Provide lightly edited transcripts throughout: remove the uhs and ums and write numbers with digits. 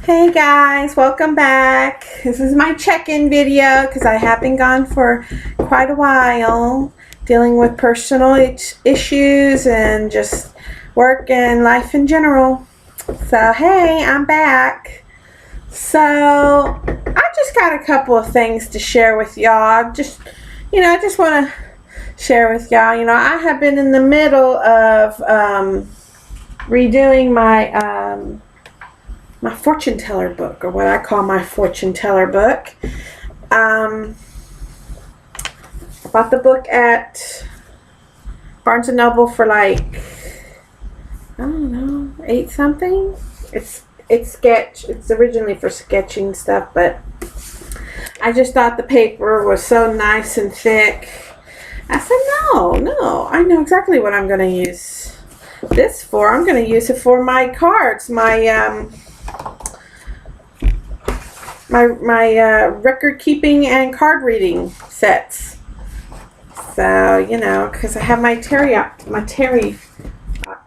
Hey guys, welcome back. This is my check-in video because I have been gone for quite a while dealing with personal issues and just work and life in general. So hey, I'm back. So I just got a couple of things to share with y'all. I just want to share with y'all. I have been in the middle of redoing my fortune teller book, or what I call my fortune teller book. I bought the book at Barnes & Noble for like, I don't know, $8 something. It's originally for sketching stuff, but I just thought the paper was so nice and thick. I said, no, I know exactly what I'm going to use this for. I'm going to use it for my cards, my record keeping and card reading sets. So, because I have my Terry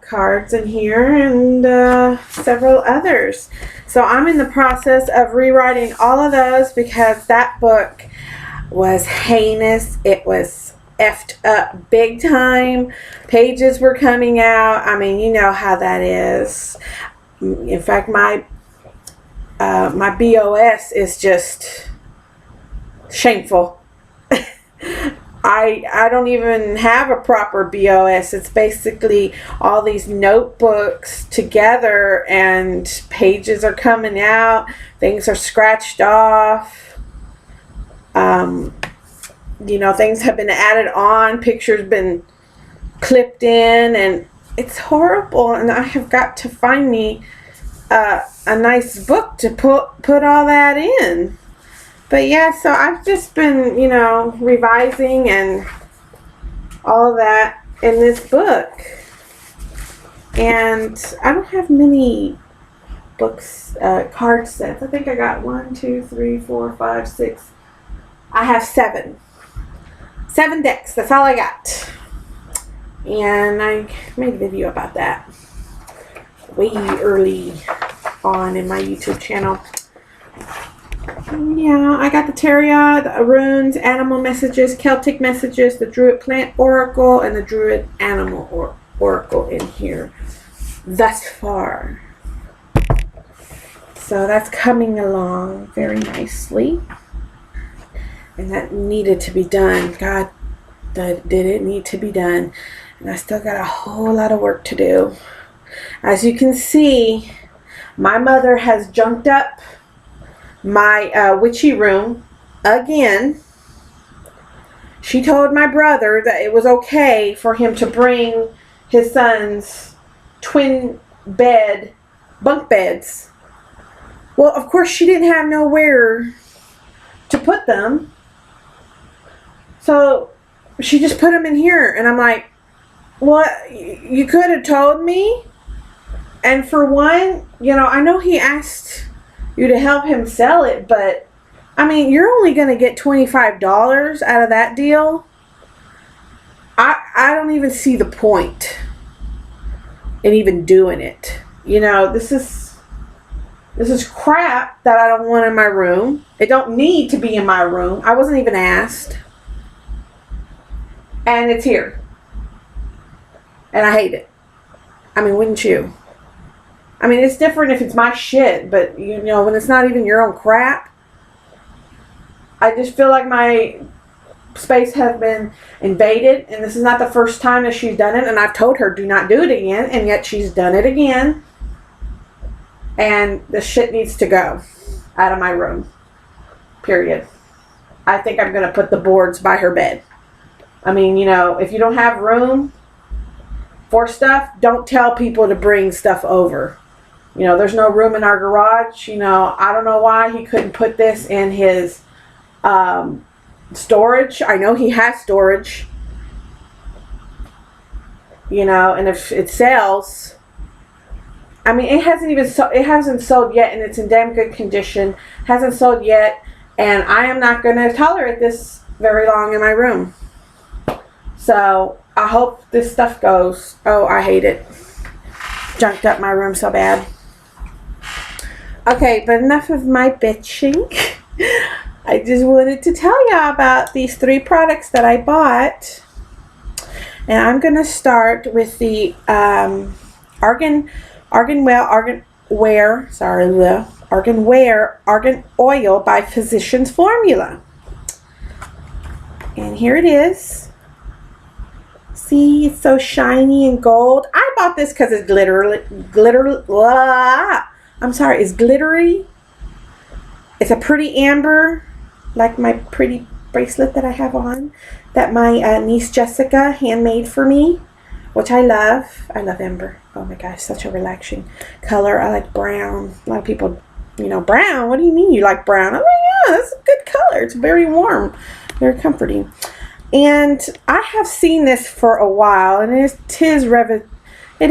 cards in here and several others. So I'm in the process of rewriting all of those because that book was heinous. It was effed up big time. Pages were coming out. I mean, you know how that is. In fact, my BOS is just shameful. I don't even have a proper BOS. It's basically all these notebooks together and pages are coming out. Things are scratched off. Things have been added on. Pictures been clipped in, and it's horrible. And I have got to find me a nice book to put all that in. But yeah, so I've just been, revising and all that in this book. And I don't have many books, card sets. I think I got 1, 2, 3, 4, 5, 6. I have 7. 7 decks. That's all I got. And I made a video about that way early on in my YouTube channel. Yeah, I got the Tarot, the Runes, Animal Messages, Celtic Messages, the Druid Plant Oracle, and the Druid Animal Oracle in here thus far. So that's coming along very nicely. And that needed to be done. God, did it need to be done. And I still got a whole lot of work to do. As you can see, my mother has junked up my witchy room again. She told my brother that it was okay for him to bring his son's twin bed, bunk beds. Well, of course, she didn't have nowhere to put them. So she just put them in here. And I'm like, what? You could have told me? And for one, I know he asked you to help him sell it, but I mean, you're only going to get $25 out of that deal. I don't even see the point in even doing it. This is crap that I don't want in my room. It don't need to be in my room. I wasn't even asked. And it's here. And I hate it. I mean, wouldn't you? I mean, it's different if it's my shit, but, when it's not even your own crap, I just feel like my space has been invaded, and this is not the first time that she's done it, and I've told her, do not do it again, and yet she's done it again, and the shit needs to go out of my room, period. I think I'm going to put the boards by her bed. I mean, if you don't have room for stuff, don't tell people to bring stuff over. There's no room in our garage. I don't know why he couldn't put this in his storage. I know he has storage. And if it sells, I mean, it hasn't sold yet, and it's in damn good condition. Hasn't sold yet, and I am not going to tolerate this very long in my room. So I hope this stuff goes. Oh, I hate it. Junked up my room so bad. Okay, but enough of my bitching. I just wanted to tell y'all about these 3 products that I bought. And I'm going to start with the Argan Oil by Physicians Formula. And here it is. See, it's so shiny and gold. I bought this because it's it's glittery. It's a pretty amber, like my pretty bracelet that I have on, that my niece Jessica handmade for me, which I love. I love amber. Oh my gosh, such a relaxing color. I like brown. A lot of people, brown. What do you mean you like brown? I'm like, yeah, that's a good color. It's very warm, very comforting. And I have seen this for a while, and it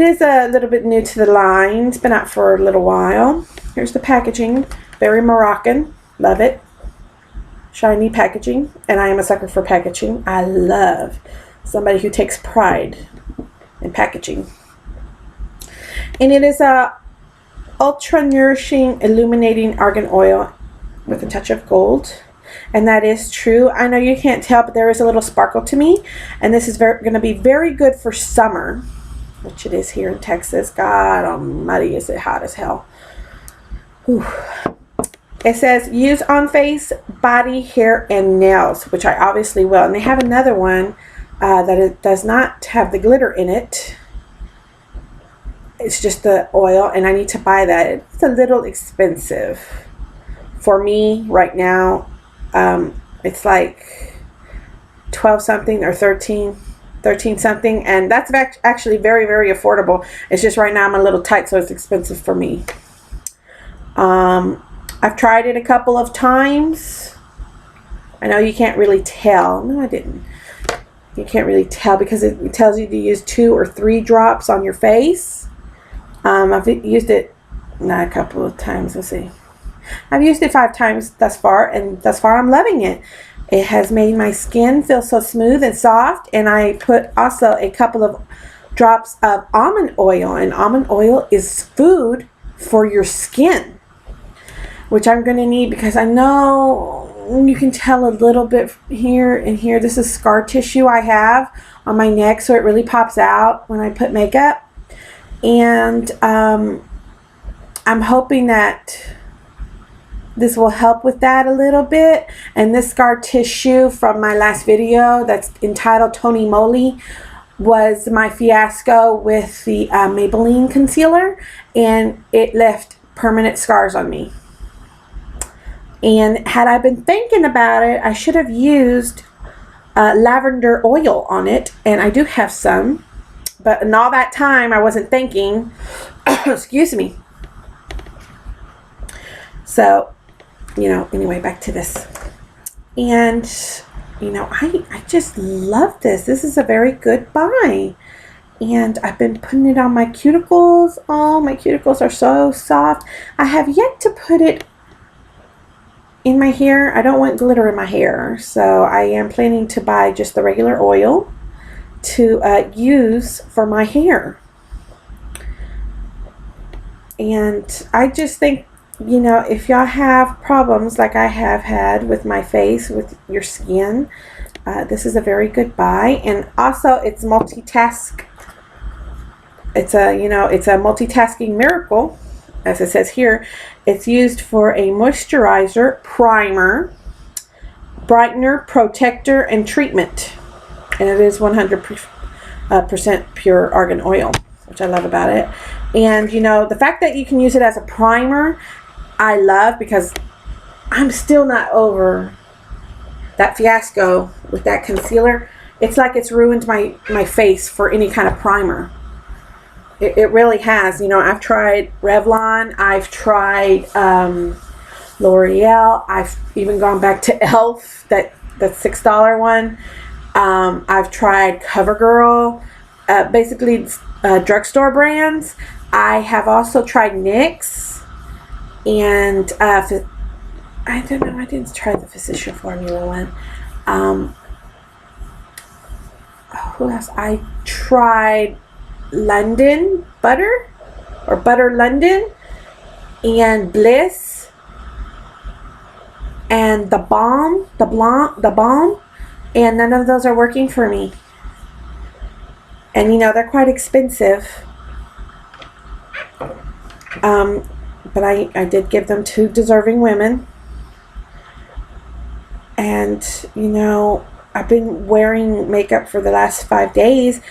is a little bit new to the line. It's been out for a little while. Here's the packaging. Very Moroccan. Love it. Shiny packaging. And I am a sucker for packaging. I love somebody who takes pride in packaging. And it is a ultra nourishing, illuminating argan oil with a touch of gold. And that is true. I know you can't tell, but there is a little sparkle to me. And this is going to be very good for summer, which it is here in Texas. God almighty, is it hot as hell. Whew. It says, use on face, body, hair, and nails, which I obviously will. And they have another one that it does not have the glitter in it. It's just the oil, and I need to buy that. It's a little expensive. For me, right now, it's like 12 something or 13 something. And that's actually very, very affordable. It's just right now I'm a little tight, so it's expensive for me. I've tried it a couple of times. I know you can't really tell. No, I didn't. You can't really tell because it tells you to use 2 or 3 drops on your face. I've used it a couple of times. Let's see. I've used it 5 times thus far, and thus far I'm loving it. It has made my skin feel so smooth and soft, and I put also a couple of drops of almond oil, and almond oil is food for your skin, which I'm going to need because I know you can tell a little bit here and here. This is scar tissue I have on my neck, so it really pops out when I put makeup. And I'm hoping that this will help with that a little bit. And this scar tissue from my last video that's entitled Tony Moly was my fiasco with the Maybelline concealer, and it left permanent scars on me. And had I been thinking about it, I should have used lavender oil on it, and I do have some, but in all that time I wasn't thinking. Excuse me. So, anyway, back to this. And, I just love this. This is a very good buy. And I've been putting it on my cuticles. Oh, my cuticles are so soft. I have yet to put it in my hair. I don't want glitter in my hair. So I am planning to buy just the regular oil to use for my hair. And I just think, if y'all have problems like I have had with my face, with your skin, this is a very good buy. And also, it's multitask. It's a multitasking miracle, as it says here. It's used for a moisturizer, primer, brightener, protector, and treatment. And it is 100% pure argan oil, which I love about it. And, the fact that you can use it as a primer, I love, because I'm still not over that fiasco with that concealer. It's like it's ruined my face for any kind of primer. It really has. I've tried Revlon. I've tried L'Oreal. I've even gone back to e.l.f., that $6 one. I've tried CoverGirl, basically drugstore brands. I have also tried NYX. And I don't know, I didn't try the Physician Formula one. Who else? I tried London Butter, or Butter London. and Bliss and the Balm, and none of those are working for me. And you know, they're quite expensive. But I did give them to deserving women. And, you know, I've been wearing makeup for the last 5 days.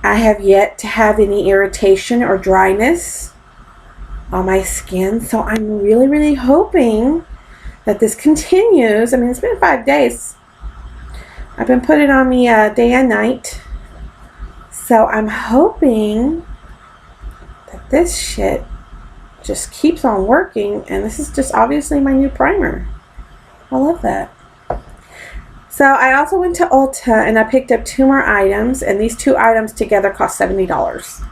I have yet to have any irritation or dryness on my skin. So I'm really, really hoping that this continues. I mean, it's been 5 days. I've been putting it on me day and night. So I'm hoping that this shit just keeps on working. And this is just obviously my new primer. I love that. So I also went to Ulta and I picked up 2 more items. And these 2 items together cost $70.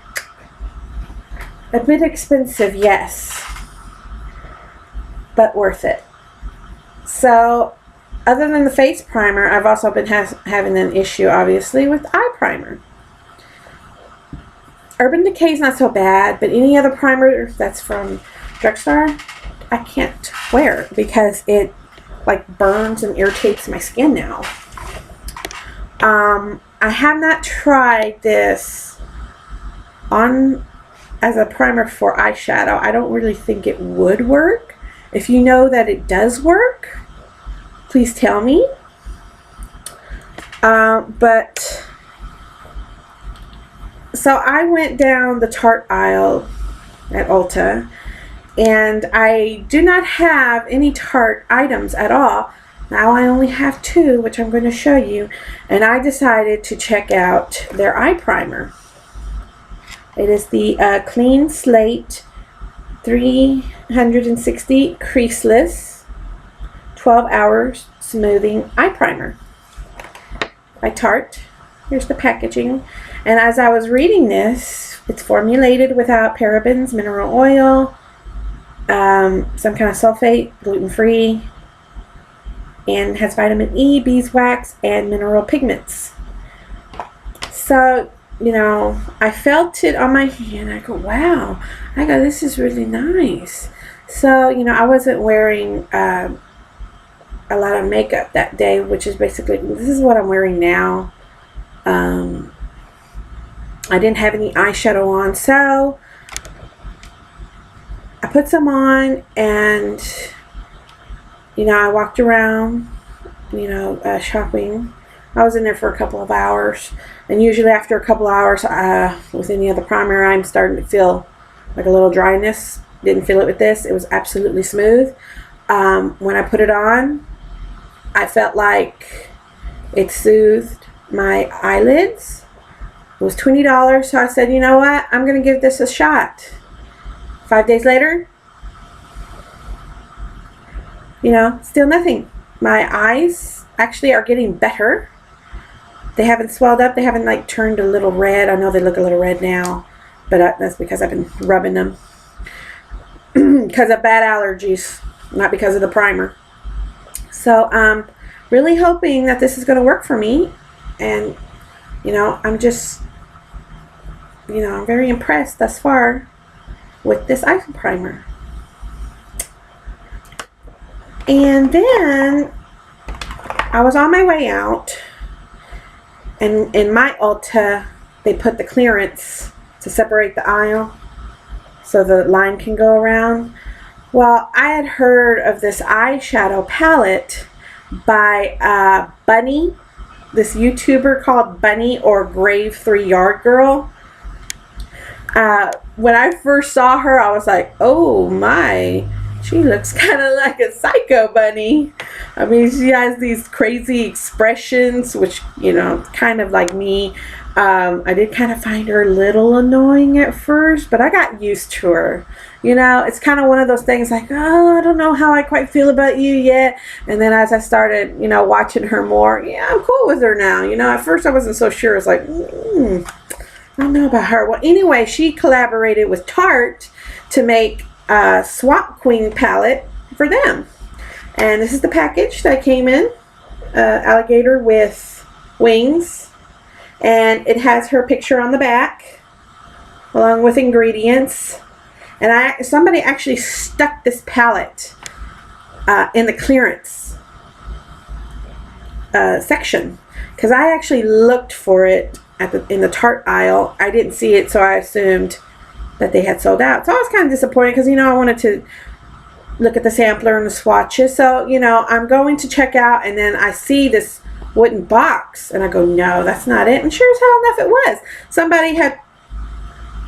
A bit expensive, yes. But worth it. So other than the face primer, I've also been having an issue, obviously, with eye primer. Urban Decay is not so bad, but any other primer that's from drugstore, I can't wear because it like burns and irritates my skin now. I have not tried this on as a primer for eyeshadow. I don't really think it would work. If you know that it does work, please tell me. But so I went down the Tarte aisle at Ulta, and I do not have any Tarte items at all. Now I only have 2, which I'm going to show you, and I decided to check out their eye primer. It is the Clean Slate 360 Creaseless 12 Hours Smoothing Eye Primer by Tarte. Here's the packaging. And as I was reading this, it's formulated without parabens, mineral oil, some kind of sulfate, gluten-free, and has vitamin E, beeswax, and mineral pigments. So, you know, I felt it on my hand. I go, wow. I go, this is really nice. So, you know, I wasn't wearing a lot of makeup that day, which is basically, this is what I'm wearing now. I didn't have any eyeshadow on, so I put some on, and you know, I walked around, you know, shopping. I was in there for a couple of hours, and usually after a couple of hours with any other primer, I'm starting to feel like a little dryness. Didn't feel it with this. It was absolutely smooth. When I put it on, I felt like it soothed my eyelids. It was $20, so I said, you know what? I'm going to give this a shot. 5 days later, you know, still nothing. My eyes actually are getting better. They haven't swelled up. They haven't like turned a little red. I know they look a little red now, but that's because I've been rubbing them. Because of bad allergies, not because of the primer. So I'm really hoping that this is going to work for me. And, you know, I'm just, you know, I'm very impressed thus far with this eye primer. And then I was on my way out, and in my Ulta, they put the clearance to separate the aisle so the line can go around. Well, I had heard of this eyeshadow palette by Bunny, this YouTuber called Bunny or Grave 3 Yard Girl. When I first saw her, I was like, oh my, she looks kind of like a psycho bunny. I mean, she has these crazy expressions, which, you know, kind of like me. I did kind of find her a little annoying at first, but I got used to her. You know, it's kind of one of those things like, oh, I don't know how I quite feel about you yet. And then as I started, you know, watching her more, yeah, I'm cool with her now. You know, at first I wasn't so sure. It's like, I don't know about her. Well, anyway, she collaborated with Tarte to make a Swamp Queen palette for them. And this is the package that came in. Alligator with wings. And it has her picture on the back, along with ingredients. And somebody actually stuck this palette in the clearance section, because I actually looked for it in the Tarte aisle. I didn't see it, so I assumed that they had sold out. So I was kind of disappointed, because, you know, I wanted to look at the sampler and the swatches. So, you know, I'm going to check out, and then I see this wooden box, and I go, no, that's not it. And sure as hell enough, it was. Somebody had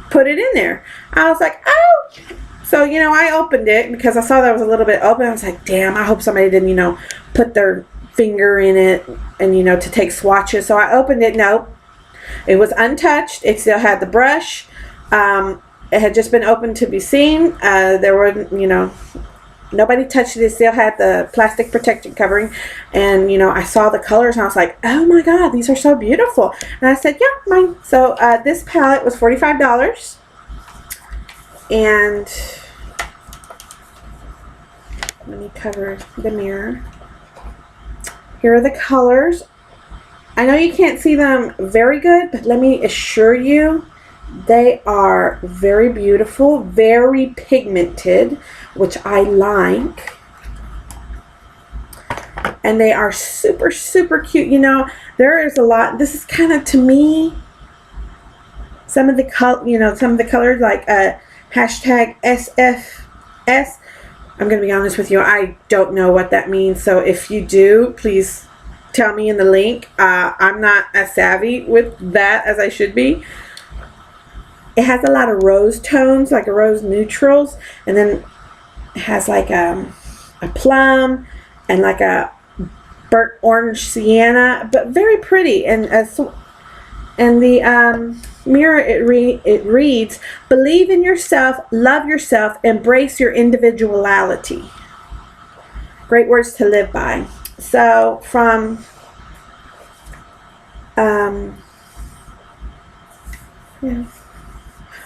put it in there. I was like, oh. So, you know, I opened it because I saw that it was a little bit open. I was like, damn, I hope somebody didn't, you know, put their finger in it and, you know, to take swatches. So I opened it. Nope. It was untouched. It still had the brush. It had just been opened to be seen. There were, you know, nobody touched it. It still had the plastic protected covering. And, you know, I saw the colors and I was like, oh my God, these are so beautiful. And I said, yeah, mine. So this palette was $45. And let me cover the mirror. Here are the colors. I know you can't see them very good, but let me assure you, they are very beautiful, very pigmented, which I like. And they are super, super cute. You know, there is a lot. This is kind of, to me, some of the colors, like hashtag SFS. I'm going to be honest with you, I don't know what that means. So if you do, please tell me in the link. I'm not as savvy with that as I should be. It has a lot of rose tones, like a rose neutrals, and then it has like a plum and like a burnt orange sienna, but very pretty. And the mirror, it reads, believe in yourself, love yourself, embrace your individuality. Great words to live by. So from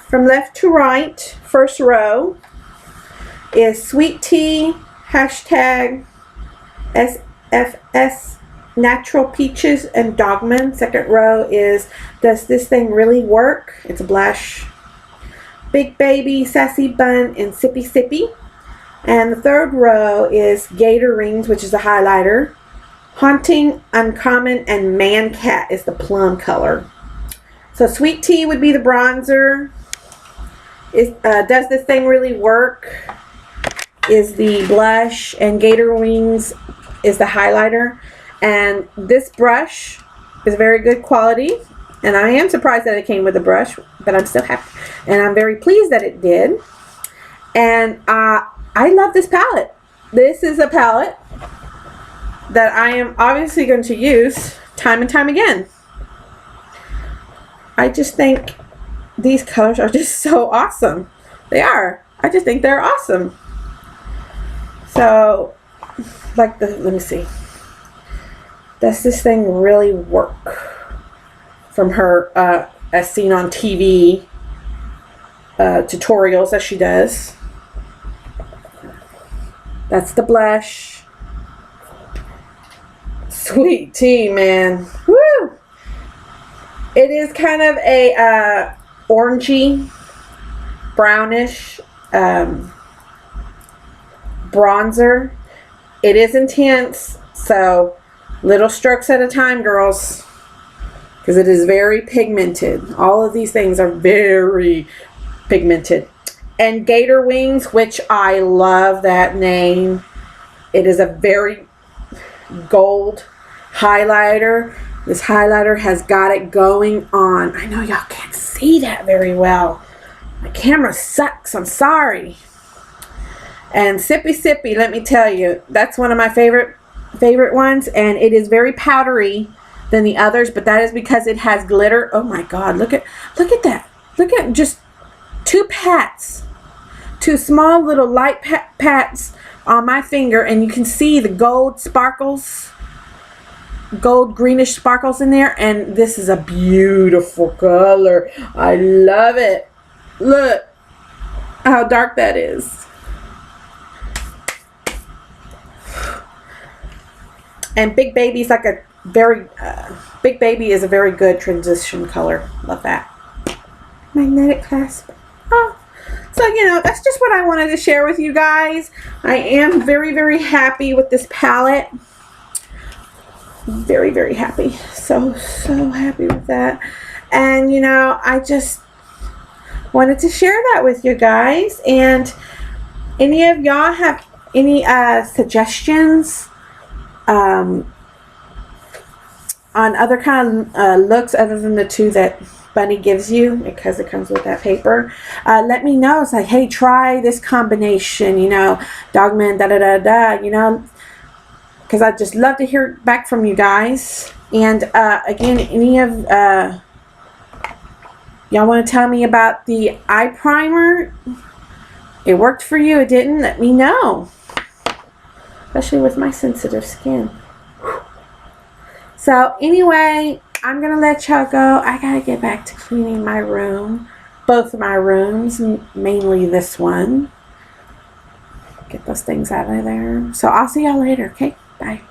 from left to right, first row is Sweet Tea, hashtag SFS, Natural Peaches and Dogman. Second row is Does This Thing Really Work? It's a blush. Big Baby, Sassy Bun, and Sippy Sippy. And the third row is Gator Rings, which is a highlighter. Haunting, Uncommon, and Man Cat is the plum color. So Sweet Tea would be the bronzer. Does This Thing Really Work is the blush, and Gator Wings is the highlighter. And this brush is very good quality, and I am surprised that it came with a brush, but I'm still happy, and I'm very pleased that it did. And I love this palette. This is a palette that I am obviously going to use time and time again. I just think these colors are just so awesome. They are. I just think they're awesome. So, like let me see. Does This Thing Really Work? From her, as seen on TV, tutorials that she does. That's the blush. Sweet Tea, man. Woo! It is kind of a orangey, brownish bronzer. It is intense, so little strokes at a time, girls, because it is very pigmented. All of these things are very pigmented. And Gator Wings, which I love that name. It is a very gold highlighter. This highlighter has got it going on. I know y'all can't see that very well. My camera sucks. I'm sorry. And Sippy Sippy, let me tell you, that's one of my favorite ones, and it is very powdery than the others, but that is because it has glitter. Oh my God, look at that. Look at just two small little light pats on my finger, and you can see the gold sparkles, gold greenish sparkles in there, and this is a beautiful color. I love it. Look how dark that is. And Big Baby is like a very Big Baby is a very good transition color. Love that. Magnetic clasp. Oh, So, that's just what I wanted to share with you guys. I am very, very happy with this palette. Very, very happy. So happy with that. And, I just wanted to share that with you guys. And any of y'all have any suggestions on other kind of looks other than the two that Bunny gives you, because it comes with that paper, let me know. It's like, hey, try this combination, Dogman, da-da-da-da, because I'd just love to hear back from you guys. And again, any of y'all want to tell me about the eye primer? It worked for you, it didn't? Let me know. Especially with my sensitive skin. So anyway, I'm going to let y'all go. I got to get back to cleaning my room. Both of my rooms, mainly this one. Get those things out of there. So I'll see y'all later, okay? Bye.